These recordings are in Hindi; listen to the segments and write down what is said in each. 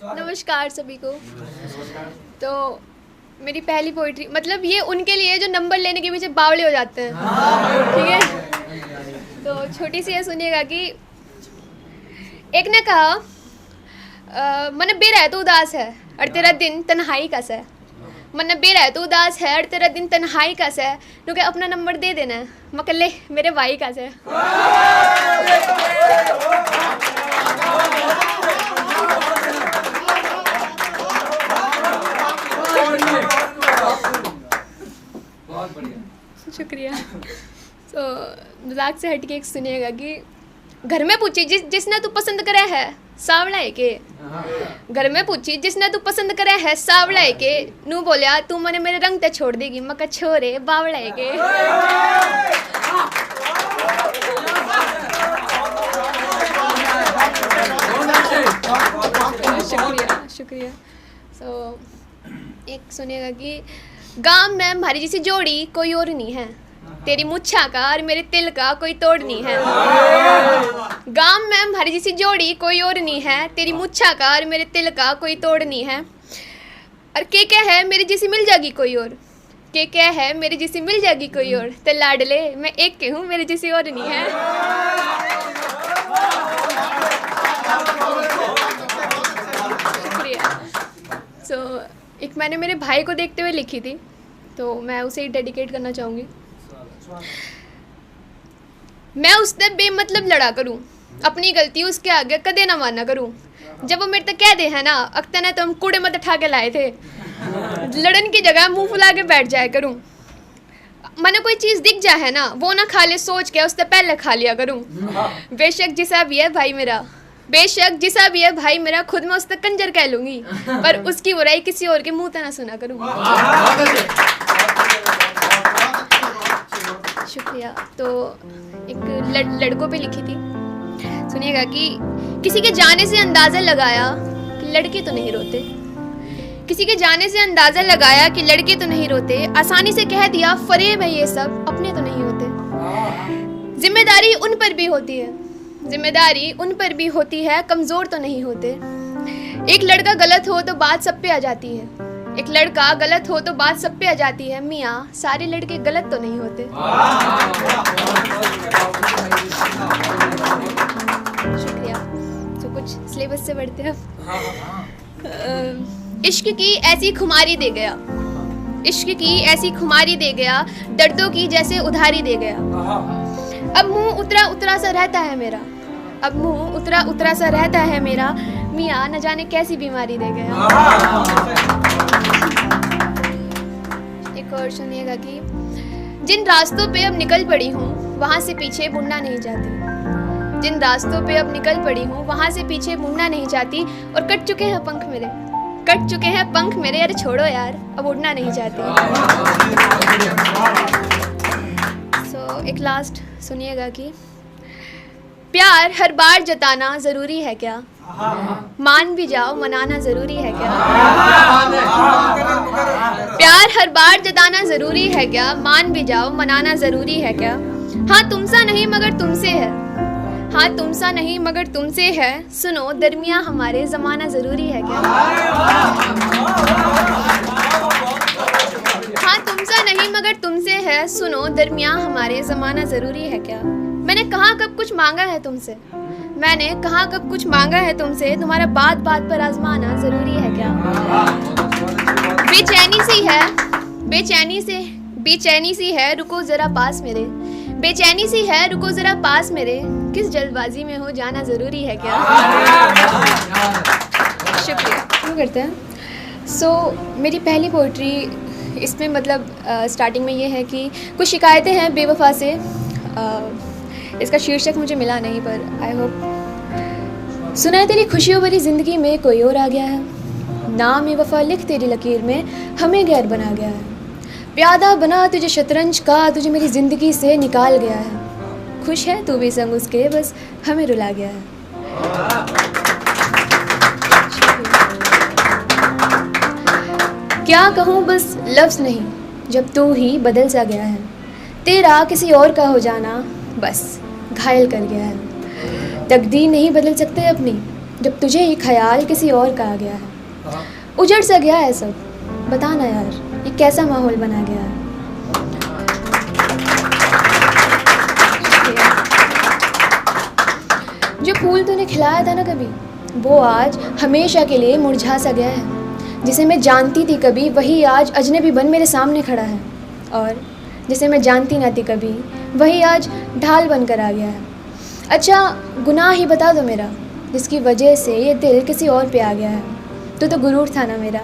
नमस्कार सभी को। तो मेरी पहली पोइट्री मतलब ये उनके लिए जो नंबर लेने के पीछे बावले हो जाते हैं, ठीक है। तो छोटी सी है, सुनिएगा कि एक ने कहा मन बेरा है तो उदास है और तेरा दिन तन्हाई का सा है। मन बेरा है तो उदास है और तेरा दिन तन्हाई का सा है। तो क्या अपना नंबर दे देना है, मैं ले मेरे भाई का सा है। शुक्रिया। तो मजाक से हटके एक सुनिएगा कि घर में पूछी जिसने तू पसंद करे है सावला है के। घर में पूछी जिसने तू पसंद करे है सावला है के। नू बोलिया तू मने मेरे रंग ते छोड़ देगी, मका छोरे बावला है के। शुक्रिया। सो एक सुनिएगा कि गांव में हमारी जैसी जोड़ी कोई और नहीं है, तेरी मुच्छा का और मेरे तिल का कोई तोड़ नहीं है। गांव में हमारी जैसी जोड़ी कोई और नहीं है, तेरी मुच्छा का और मेरे तिल का कोई तोड़ नहीं है। और क्या है मेरी जैसी मिल जाएगी कोई और, क्या है मेरी जैसी मिल जाएगी कोई और। तो लाडले मैं एक के हूँ, मेरी जैसी और नहीं है। शुक्रिया। सो एक मैंने मेरे भाई को देखते हुए लिखी थी, तो मैं उसे ही डेडिकेट करना चाहूँगी। मैं उससे बेमतलब लड़ा करूँ, अपनी गलती उसके आगे कदे ना माना करूँ। जब वो मेरे तक कह दे है ना अक्ता ने तो हम कूड़े मत उठा के लाए थे, लड़न की जगह मुंह फुला के बैठ जाया करूँ। मैंने कोई चीज़ दिख जाए है ना वो ना खा ले सोच के उससे पहले खा लिया करूँ। बेशक जिसा भी है भाई मेरा, बेशक जिसा भी है भाई मेरा, खुद मैं उस तक कंजर कह लूँगी पर उसकी बुराई किसी और के मुंह तक ना सुना करूँ। शुक्रिया। तो एक लड़कों पे लिखी थी, सुनिएगा कि किसी के जाने से अंदाज़ा लगाया कि लड़के तो नहीं रोते। किसी के जाने से अंदाज़ा लगाया कि लड़के तो नहीं रोते। आसानी से कह दिया फरेब है ये सब, अपने तो नहीं होते। जिम्मेदारी उन पर भी होती है, जिम्मेदारी उन पर भी होती है, कमज़ोर तो नहीं होते। एक लड़का गलत हो तो बात सब पे आ जाती है, एक लड़का गलत हो तो बात सब पे आ जाती है। मियाँ सारे लड़के गलत तो नहीं होते। शुक्रिया। तो कुछ सिलेबस से बढ़ते हैं। इश्क की ऐसी खुमारी दे गया, इश्क की ऐसी खुमारी दे गया, दर्दों की जैसे उधारी दे गया। अब मुंह उतरा उतरा सा रहता है मेरा, अब मुंह उतरा उतरा सा रहता है मेरा। मियाँ न जाने कैसी बीमारी दे गया। एक और सुनिएगा कि जिन रास्तों पे अब निकल पड़ी हूँ वहाँ से पीछे मुड़ना नहीं चाहती। जिन रास्तों पे अब निकल पड़ी हूँ वहाँ से पीछे मुड़ना नहीं चाहती। और कट चुके हैं पंख मेरे, कट चुके हैं पंख मेरे। यार छोड़ो यार, अब उड़ना नहीं चाहती। सो एक लास्ट सुनिएगा कि प्यार हर बार जताना ज़रूरी है क्या, मान भी जाओ मनाना ज़रूरी है क्या। प्यार हर बार जताना ज़रूरी है क्या, मान भी जाओ मनाना ज़रूरी है क्या। हाँ तुमसा नहीं मगर तुमसे है, हाँ तुमसा नहीं मगर तुमसे है। सुनो दरमियाँ हमारे ज़माना ज़रूरी है क्या। हाँ तुमसा नहीं मगर तुमसे है, सुनो दरमियाँ हमारे ज़माना ज़रूरी है क्या। मैंने कहाँ कब कुछ मांगा है तुमसे, मैंने कहाँ कब कुछ मांगा है तुमसे। तुम्हारा बात बात पर आजमाना ज़रूरी है क्या। बेचैनी सी है, बेचैनी सी है, रुको ज़रा पास मेरे। बेचैनी सी है, रुको ज़रा पास मेरे। किस जल्दबाजी में हो जाना ज़रूरी है क्या। शुक्रिया। शुरू करते हैं। सो मेरी पहली पोइट्री इसमें मतलब स्टार्टिंग में ये है कि कुछ शिकायतें हैं बेवफा से। इसका शीर्षक मुझे मिला नहीं पर आई होप। सुना है तेरी खुशियों भरी ज़िंदगी में कोई और आ गया है, नाम ये वफ़ा लिख तेरी लकीर में हमें गैर बना गया है। प्यादा बना तुझे शतरंज का, तुझे मेरी ज़िंदगी से निकाल गया है। खुश है तू भी संग उसके, बस हमें रुला गया है। क्या कहूँ बस लफ्ज़ नहीं, जब तू ही बदल सा गया है। तेरा किसी और का हो जाना बस घायल कर गया है। तकदीर नहीं बदल सकते अपनी, जब तुझे ही ख्याल किसी और का आ गया है। उजड़ सा गया है सब, बताना यार ये कैसा माहौल बना गया है। जो फूल तूने खिलाया था ना कभी, वो आज हमेशा के लिए मुरझा सा गया है। जिसे मैं जानती थी कभी, वही आज अजनबी बन मेरे सामने खड़ा है। और जिसे मैं जानती ना थी कभी, वही आज ढाल बन कर आ गया है। अच्छा गुनाह ही बता दो मेरा, जिसकी वजह से ये दिल किसी और पे आ गया है। तो गुरूर था ना मेरा,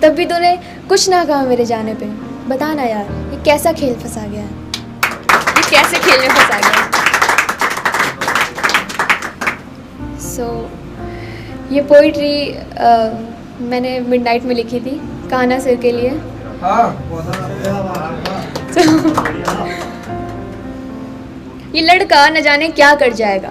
तब भी तूने कुछ ना कहा मेरे जाने पे। बताना यार ये कैसा खेल फंसा गया है, ये कैसे खेल में फंसा गया है। ये पोइट्री मैंने मिडनाइट में लिखी थी कान्हा सर के लिए। ये लड़का न जाने क्या कर जाएगा,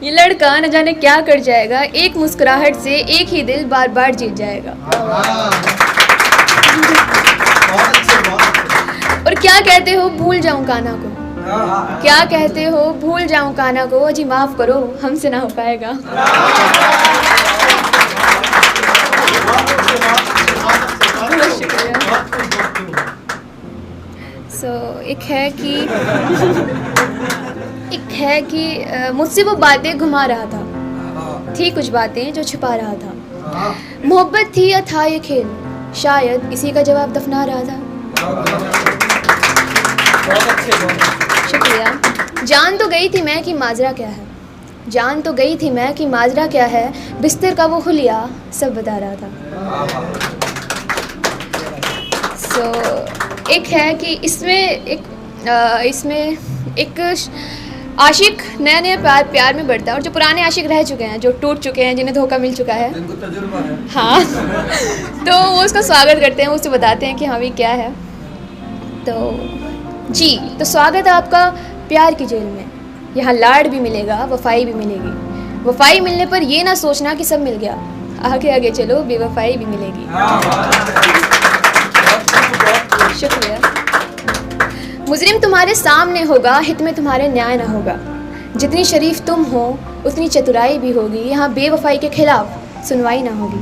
ये लड़का न जाने क्या कर जाएगा, एक मुस्कुराहट से एक ही दिल बार बार जीत जाएगा। और क्या कहते हो भूल जाऊं कान्हा को, क्या कहते हो भूल जाऊं कान्हा को, अजी माफ करो हमसे ना हो पाएगा। एक है कि मुझसे वो बातें घुमा रहा था, थी कुछ बातें जो छुपा रहा था। मोहब्बत थी या था ये खेल, शायद इसी का जवाब दफना रहा था। शुक्रिया। जान तो गई थी मैं कि माजरा क्या है, जान तो गई थी मैं कि माजरा क्या है, बिस्तर का वो हुलिया सब बता रहा था। एक है कि इसमें एक आशिक नया नया प्यार में बढ़ता है, और जो पुराने आशिक रह चुके हैं, जो टूट चुके हैं, जिन्हें धोखा मिल चुका है, हाँ तो वो उसका स्वागत करते हैं, उससे बताते हैं कि हाँ भी क्या है। तो स्वागत है आपका प्यार की जेल में, यहाँ लाड़ भी मिलेगा, वफाई भी मिलेगी। वफाई मिलने पर ये ना सोचना कि सब मिल गया, आगे आगे चलो बेवफाई भी मिलेगी। शुक्रिया। मुजरिम तुम्हारे सामने होगा, हित में तुम्हारे न्याय ना होगा। जितनी शरीफ तुम हो उतनी चतुराई भी होगी, यहाँ बेवफाई के खिलाफ सुनवाई ना होगी।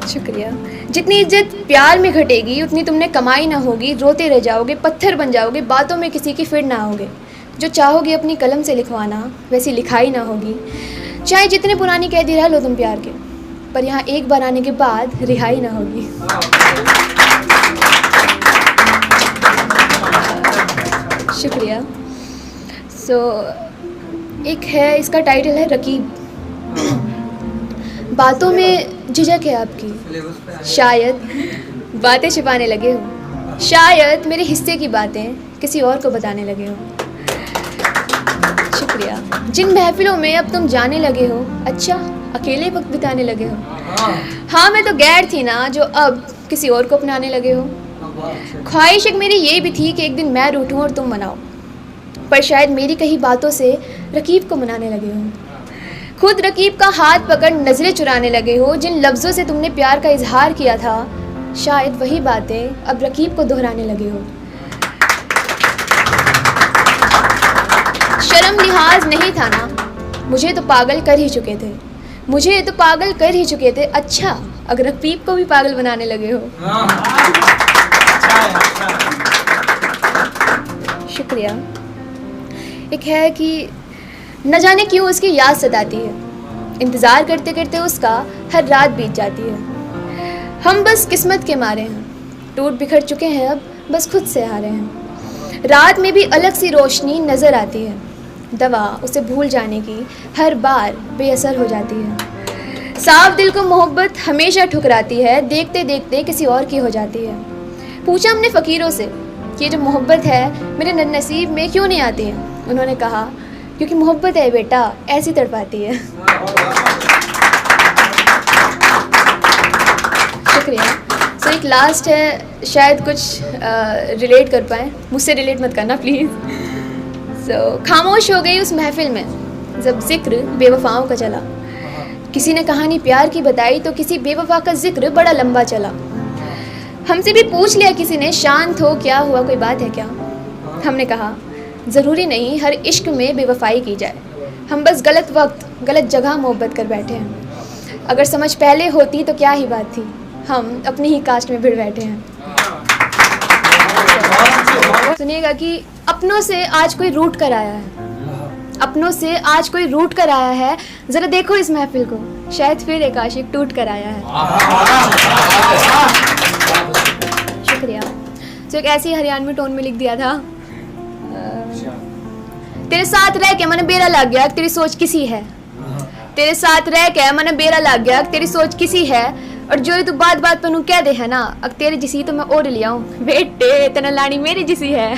शुक्रिया। जितनी इज्जत प्यार में घटेगी उतनी तुमने कमाई ना होगी, रोते रह जाओगे, पत्थर बन जाओगे, बातों में किसी की फिर ना आओगे। जो चाहोगे अपनी कलम से लिखवाना वैसी लिखाई ना होगी। चाहे जितने पुरानी कैदी रह लो तुम प्यार के, पर यहाँ एक बार आने के बाद रिहाई ना होगी। शुक्रिया। एक है, इसका टाइटल है रकीब। बातों में झिझक है आपकी, शायद बातें छिपाने लगे हो, शायद मेरे हिस्से की बातें किसी और को बताने लगे हो। शुक्रिया। जिन महफिलों में अब तुम जाने लगे हो, अच्छा अकेले वक्त बिताने लगे हो। हाँ मैं तो गैर थी ना, जो अब किसी और को अपनाने लगे हो। ख्वाहिश एक मेरी ये भी थी कि एक दिन मैं रूठूं और तुम मनाओ, पर शायद मेरी कही बातों से रकीब को मनाने लगे हो। खुद रकीब का हाथ पकड़ नजरें चुराने लगे हो। जिन लफ्ज़ों से तुमने प्यार का इजहार किया था, शायद वही बातें अब रकीब को दोहराने लगे हो। शर्म लिहाज नहीं था ना, मुझे तो पागल कर ही चुके थे, मुझे तो पागल कर ही चुके थे। अच्छा अगर रकीब को भी पागल बनाने लगे हो। शुक्रिया। एक है कि न जाने क्यों उसकी याद सताती है, इंतज़ार करते करते उसका हर रात बीत जाती है। हम बस किस्मत के मारे हैं, टूट बिखर चुके हैं, अब बस खुद से हारे हैं। रात में भी अलग सी रोशनी नज़र आती है, दवा उसे भूल जाने की हर बार बेअसर हो जाती है। साफ दिल को मोहब्बत हमेशा ठुकराती है, देखते देखते किसी और की हो जाती है। पूछा हमने फ़कीरों से कि ये जो मोहब्बत है मेरे नसीब में क्यों नहीं आती है। उन्होंने कहा क्योंकि मोहब्बत है बेटा, ऐसी तड़पाती है। शुक्रिया। एक लास्ट है, शायद कुछ रिलेट कर पाए, मुझसे रिलेट मत करना प्लीज़। खामोश हो गई उस महफिल में जब जिक्र बेवफाओं का चला। किसी ने कहानी प्यार की बताई तो किसी बेवफा का जिक्र बड़ा लंबा चला। हमसे भी पूछ लिया किसी ने, शांत हो क्या हुआ, कोई बात है क्या। हमने कहा ज़रूरी नहीं हर इश्क में बेवफाई की जाए, हम बस गलत वक्त गलत जगह मोहब्बत कर बैठे हैं। अगर समझ पहले होती तो क्या ही बात थी, हम अपनी ही कास्ट में भिड़ बैठे हैं। सुनिएगा कि अपनों से आज कोई रूठ कर आया है, अपनों से आज कोई रूठ कर आया है, ज़रा देखो इस महफिल को, शायद फिर एक आशिक टूट कर आया है। शुक्रिया। तो एक ऐसी हरियाणवी टोन में लिख दिया था, तेरे साथ रह के मैंने बेरा लग गया तेरी सोच किसी है, तेरे साथ रह के मैंने बेरा लग गया तेरी सोच किसी है, और जो तू बात बात पर नू कह दे है ना अब तेरे जिसी तो मैं और लिया हूँ बेटे तना लानी मेरी जिसी है।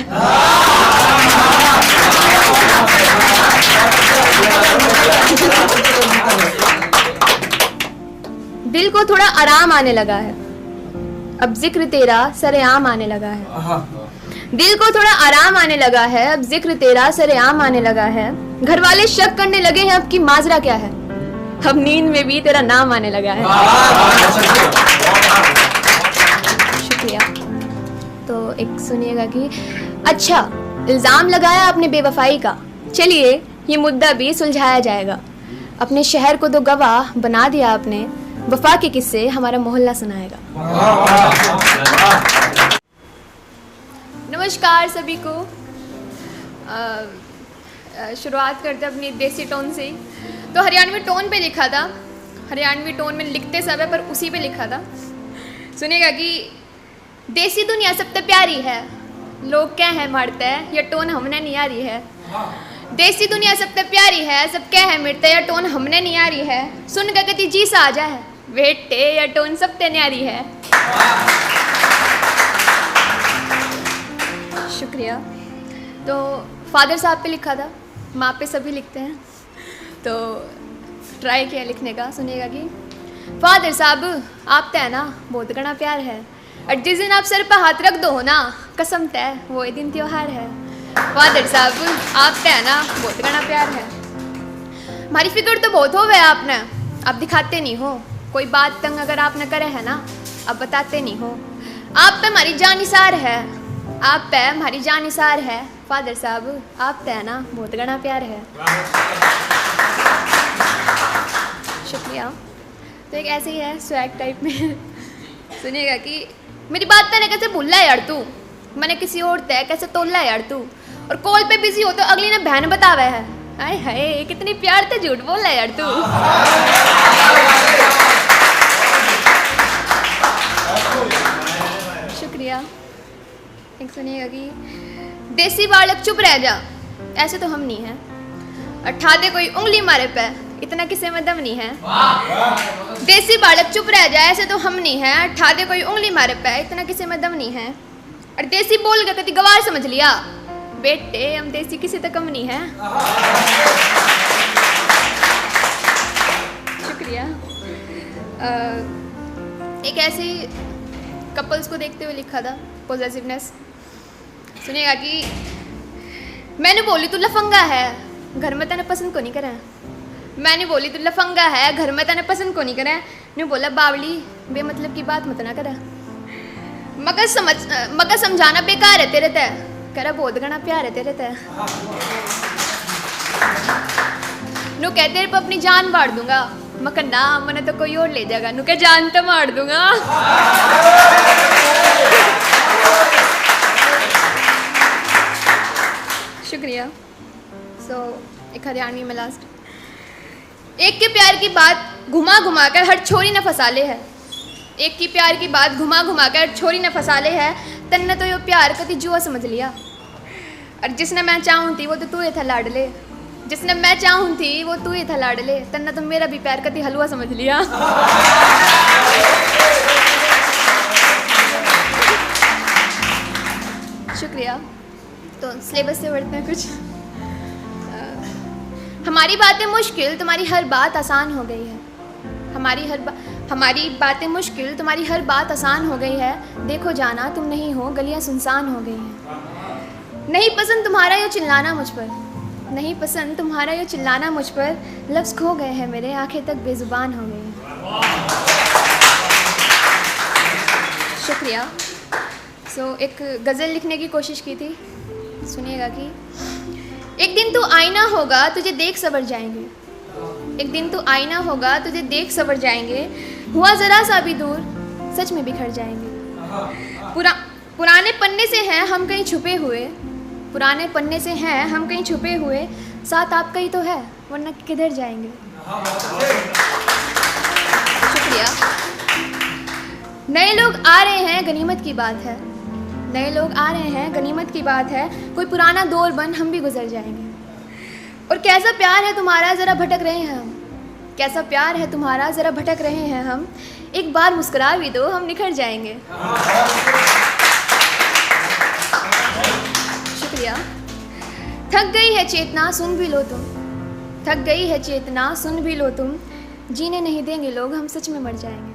दिल को थोड़ा आराम आने लगा है, अब जिक्र तेरा सरेआम आने लगा है। दिल को थोड़ा आराम आने लगा है, अब जिक्र तेरा सरेआम आने लगा है। घर वाले शक करने लगे हैं अब की माजरा क्या है, अब नींद में भी तेरा नाम आने लगा है। शुक्रिया। तो एक सुनिएगा कि अच्छा इल्ज़ाम लगाया आपने बेवफाई का, चलिए ये मुद्दा भी सुलझाया जाएगा। अपने शहर को तो गवाह बना दिया आपने, वफा के किस्से हमारा मोहल्ला सुनाएगा। नमस्कार सभी को। शुरुआत करते अपनी देसी टोन से। तो हरियाणवी टोन पे लिखा था, हरियाणवी टोन में लिखते सब है पर उसी पे लिखा था। सुनेगा कि देसी दुनिया सबसे प्यारी है, लोग क्या है मरते हैं, यह टोन हमने नहीं आ रही है। देसी दुनिया सबसे प्यारी है, सब क्या है मिटते, यह टोन हमने नहीं आ रही है। सुन कर कति जी सा आ जाए बेटे, यह टोन सबसे न्यारी है। शुक्रिया। तो फादर साहब पे लिखा था, माँ पे सभी लिखते हैं, तो ट्राई किया लिखने का। सुनिएगा कि फादर साहब आप तय ना बहुत घना प्यार है, और जिस दिन आप सर पर हाथ रख दो हो ना कसम तय वो दिन त्योहार है। फादर साहब आप तय ना बहुत घना प्यार है, हमारी फिक्र तो बहुत हो गए आपने, आप दिखाते नहीं हो। कोई बात तंग अगर आपने करे है ना अब बताते नहीं हो। आप पे हमारी जान निसार है, आप पे हमारी जान निसार है। फादर साहब आप तय ना बहुत घना प्यार है। शुक्रिया। तो एक ऐसे ही है स्वैग टाइप में। सुनिएगा कि मेरी बात तने कैसे भूला है यार तू, मैंने किसी और तय कैसे तोला है यार तू, और कॉल पे बिजी हो तो अगली ने बहन बतावे है। हाय हाय कितनी प्यार से झूठ बोल रहा है यार तू। शुक्रिया। एक सुनिएगा कि देसी बालक चुप रह जा, ऐसे तो हम नहीं हैं, अठा दे कोई उंगली मारे पे इतना किसे में दम नहीं है। देसी बालक चुप रह जा, ऐसे तो हम नहीं हैं, अठा दे कोई उंगली मारे पे इतना किसे में दम नहीं है। और देसी बोल गया कति गवार समझ लिया बेटे, हम देसी किसी तक कम नहीं है। शुक्रिया। एक ऐसे कपल्स को देखते हुए लिखा था, पॉजिटिवनेस। सुनिएगा कि मैंने बोली तू लफंगा है, घर में तने पसंद को नहीं करे। मैंने बोली तू लफंगा है, घर में तने पसंद को नहीं करे। ने बोला बावली बेमतलब की बात मत ना करे, मगर समझाना बेकार है तेरे तय, करा बहुत घना प्यार है तेरे तय। नु कह तेरे पर अपनी जान मार दूंगा, मगर ना मैंने तो कोई और ले जाएगा। नु कह जान तो मार दूंगा। शुक्रिया। एक हरियाणवी में लास्ट। एक के प्यार की बात घुमा घुमा कर हर छोरी न फसाले है, एक की प्यार की बात घुमा घुमा कर छोरी न फसाले है। तन्ने तो यो प्यार कति जुआ समझ लिया, और जिसने मैं चाहूँ थी वो तो तू ही था लाडले, जिसने मैं चाहूँ थी वो तू ही था लाडले। तन्ने तो मेरा भी प्यार कति हलवा समझ लिया। शुक्रिया। तो सिलेबस से बढ़ते हैं कुछ। हमारी बातें मुश्किल तुम्हारी हर बात आसान हो गई है, हमारी बातें मुश्किल तुम्हारी हर बात आसान हो गई है। देखो जाना तुम नहीं हो, गलियां सुनसान हो गई हैं। नहीं पसंद तुम्हारा ये चिल्लाना मुझ पर, नहीं पसंद तुम्हारा ये चिल्लाना मुझ पर। लफ्ज़ खो गए हैं मेरे, आंखें तक बेजुबान हो गई हैं। शुक्रिया। एक गज़ल लिखने की कोशिश की थी, सुनिएगा कि एक दिन तू आईना होगा, तुझे देख सवर जाएंगे। एक दिन तू आईना होगा, तुझे देख सवर जाएंगे। हुआ ज़रा सा भी दूर, सच में बिखर जाएंगे। पुराने पन्ने से हैं हम कहीं छुपे हुए, पुराने पन्ने से हैं हम कहीं छुपे हुए। साथ आपका ही तो है, वरना किधर जाएंगे। शुक्रिया। नए लोग आ रहे हैं, गनीमत की बात है। नए लोग आ रहे हैं, गनीमत की बात है। कोई पुराना दौर बन हम भी गुजर जाएंगे। और कैसा प्यार है तुम्हारा, ज़रा भटक रहे हैं हम। कैसा प्यार है तुम्हारा, ज़रा भटक रहे हैं हम। एक बार मुस्कुरा भी दो, हम निखर जाएंगे। शुक्रिया। थक गई है चेतना, सुन भी लो तुम। थक गई है चेतना, सुन भी लो तुम। जीने नहीं देंगे लोग, हम सच में मर जाएंगे।